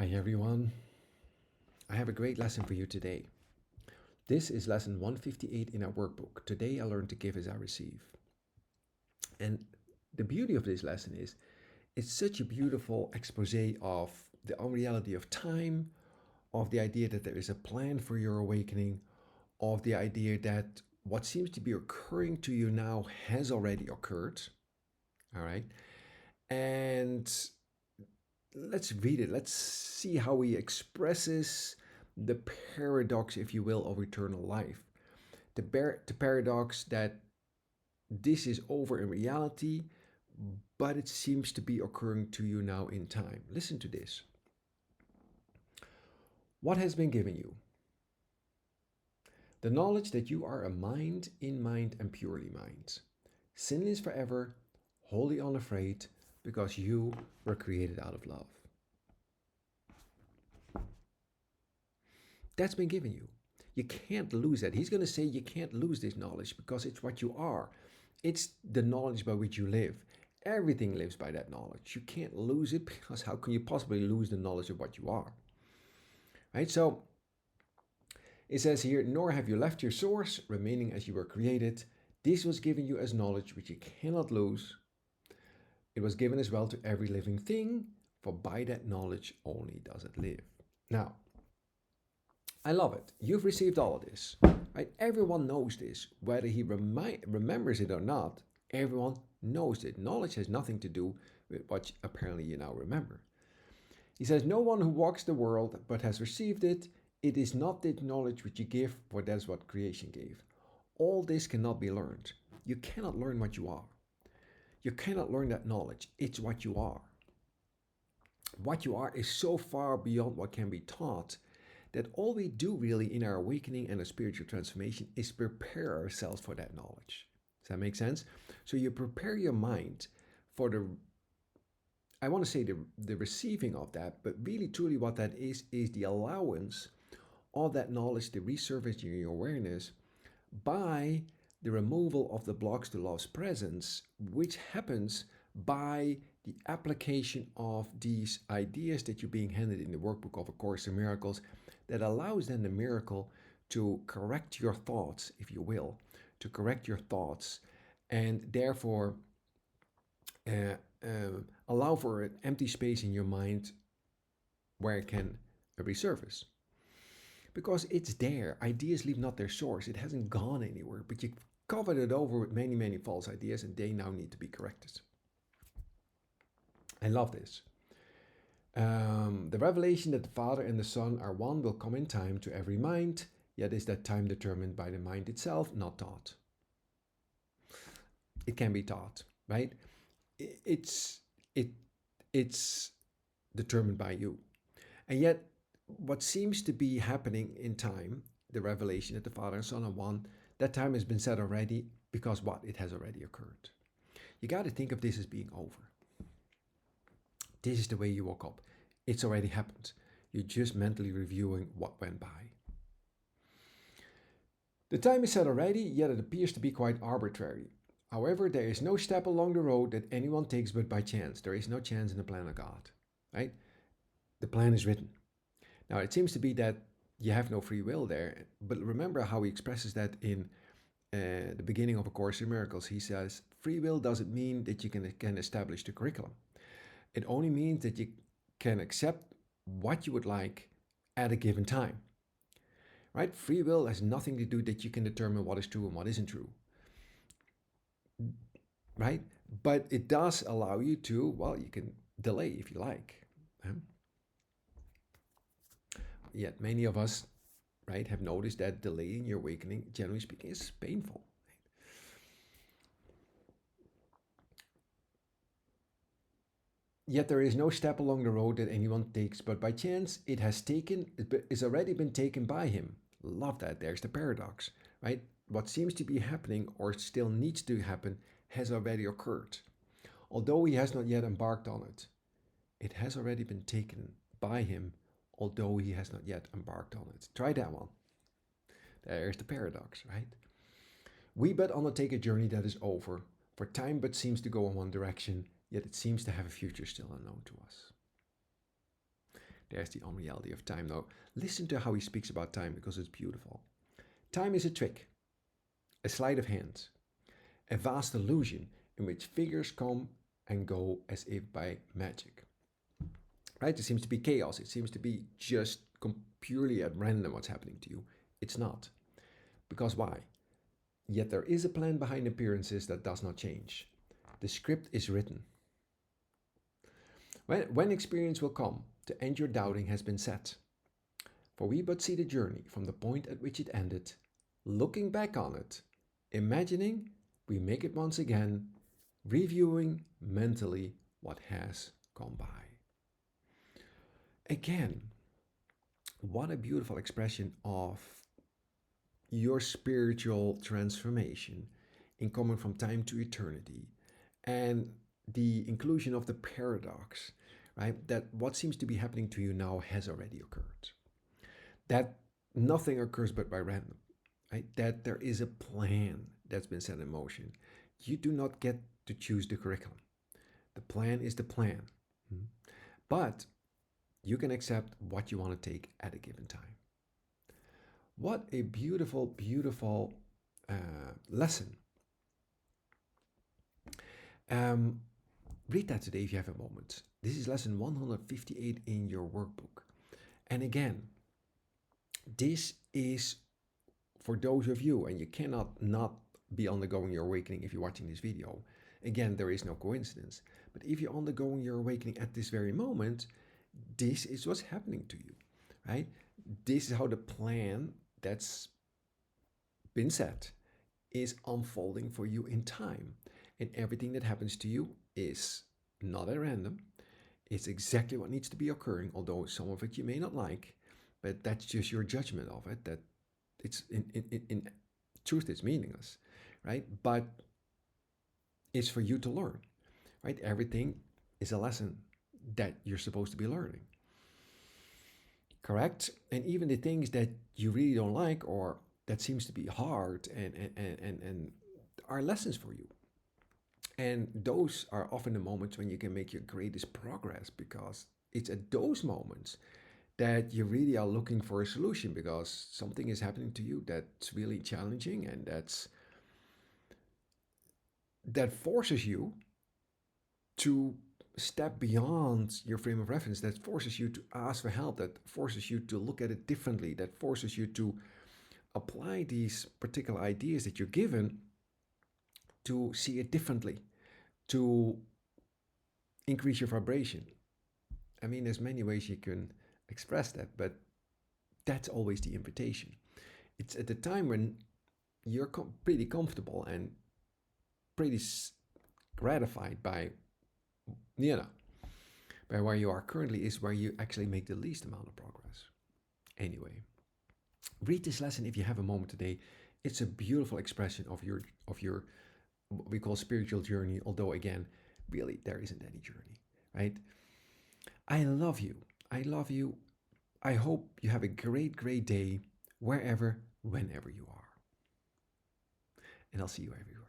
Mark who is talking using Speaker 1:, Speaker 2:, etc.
Speaker 1: Hi everyone. I have a great lesson for you today. This is lesson 158 in our workbook. Today I learned to give as I receive. And the beauty of this lesson is it's such a beautiful expose of the unreality of time, of the idea that there is a plan for your awakening, of the idea that what seems to be occurring to you now has already occurred. All right. And let's read it. Let's see how he expresses the paradox, if you will, of eternal life. The paradox that this is over in reality, but it seems to be occurring to you now in time. Listen to this. What has been given you? The knowledge that you are a mind, in mind, and purely mind. Sinless forever, wholly unafraid, because you were created out of love. That's been given you. You can't lose that. He's going to say you can't lose this knowledge because it's what you are. It's the knowledge by which you live. Everything lives by that knowledge. You can't lose it because how can you possibly lose the knowledge of what you are? Right? So it says here, nor have you left your source, remaining as you were created. This was given you as knowledge which you cannot lose. It was given as well to every living thing, for by that knowledge only does it live. Now, I love it. You've received all of this. Right? Everyone knows this. Whether he remembers it or not, everyone knows it. Knowledge has nothing to do with what apparently you now remember. He says, no one who walks the world but has received it, it is not the knowledge which you give, for that is what creation gave. All this cannot be learned. You cannot learn what you are. You cannot learn that knowledge. It's what you are. What you are is so far beyond what can be taught that all we do really in our awakening and a spiritual transformation is prepare ourselves for that knowledge. Does that make sense? So you prepare your mind for I want to say the receiving of that, but really truly what that is the allowance of that knowledge to resurface in your awareness by the removal of the blocks to love's presence, which happens by the application of these ideas that you're being handed in the workbook of A Course in Miracles that allows then the miracle to correct your thoughts, if you will, to correct your thoughts and therefore uh, allow for an empty space in your mind where it can resurface. Because it's there. Ideas leave not their source. It hasn't gone anywhere, but you covered it over with many, many false ideas and they now need to be corrected. I love this. The revelation that the Father and the Son are one will come in time to every mind, yet is that time determined by the mind itself, not taught. It can be taught, right? It's it it's determined by you. And yet what seems to be happening in time, the revelation that the Father and Son are one, that time has been set already because what? It has already occurred. You got to think of this as being over. This is the way you woke up. It's already happened. You're just mentally reviewing what went by. The time is set already, yet it appears to be quite arbitrary. However, there is no step along the road that anyone takes but by chance. There is no chance in the plan of God, right? The plan is written. Now, it seems to be that you have no free will there, but remember how he expresses that in the beginning of A Course in Miracles. He says, free will doesn't mean that you can establish the curriculum. It only means that you can accept what you would like at a given time. Right? Free will has nothing to do that you can determine what is true and what isn't true. Right? But it does allow you to, well, you can delay if you like. Yet many of us, right, have noticed that delaying your awakening, generally speaking, is painful. Yet there is no step along the road that anyone takes, but by chance it is already been taken by him. Love that. There's the paradox, right? What seems to be happening or still needs to happen has already occurred. Although he has not yet embarked on it, it has already been taken by him, although he has not yet embarked on it. Try that one. There's the paradox, right? We but undertake a journey that is over, for time but seems to go in one direction, yet it seems to have a future still unknown to us. There's the unreality of time. Now, listen to how he speaks about time because it's beautiful. Time is a trick, a sleight of hand, a vast illusion in which figures come and go as if by magic. Right? It seems to be chaos. It seems to be just purely at random what's happening to you. It's not. Because why? Yet there is a plan behind appearances that does not change. The script is written. When experience will come, to end your doubting has been set. For we but see the journey from the point at which it ended, looking back on it, imagining we make it once again, reviewing mentally what has gone by. Again, what a beautiful expression of your spiritual transformation in coming from time to eternity, and the inclusion of the paradox, right? That what seems to be happening to you now has already occurred. That nothing occurs but by random, right? That there is a plan that's been set in motion. You do not get to choose the curriculum. The plan is the plan. But you can accept what you want to take at a given time. What a beautiful, beautiful lesson. Read that today if you have a moment. This is lesson 158 in your workbook. And again, this is for those of you, and you cannot not be undergoing your awakening if you're watching this video. Again, there is no coincidence. But if you're undergoing your awakening at this very moment, this is what's happening to you, right? This is how the plan that's been set is unfolding for you in time. And everything that happens to you is not at random. It's exactly what needs to be occurring, although some of it you may not like, but that's just your judgment of it, that it's in truth it's meaningless, right? But it's for you to learn, right? Everything is a lesson that you're supposed to be learning. Correct? And even the things that you really don't like or that seems to be hard and are lessons for you. And those are often the moments when you can make your greatest progress, because it's at those moments that you really are looking for a solution, because something is happening to you that's really challenging, and that forces you to step beyond your frame of reference, that forces you to ask for help, that forces you to look at it differently, that forces you to apply these particular ideas that you're given to see it differently, to increase your vibration. I mean, there's many ways you can express that, but that's always the invitation. It's at the time when you're pretty comfortable and pretty gratified by, by where you are currently, is where you actually make the least amount of progress. Anyway, read this lesson if you have a moment today. It's a beautiful expression of your what we call spiritual journey, although again, really there isn't any journey, right? I love you. I love you. I hope you have a great, great day wherever, whenever you are. And I'll see you everywhere.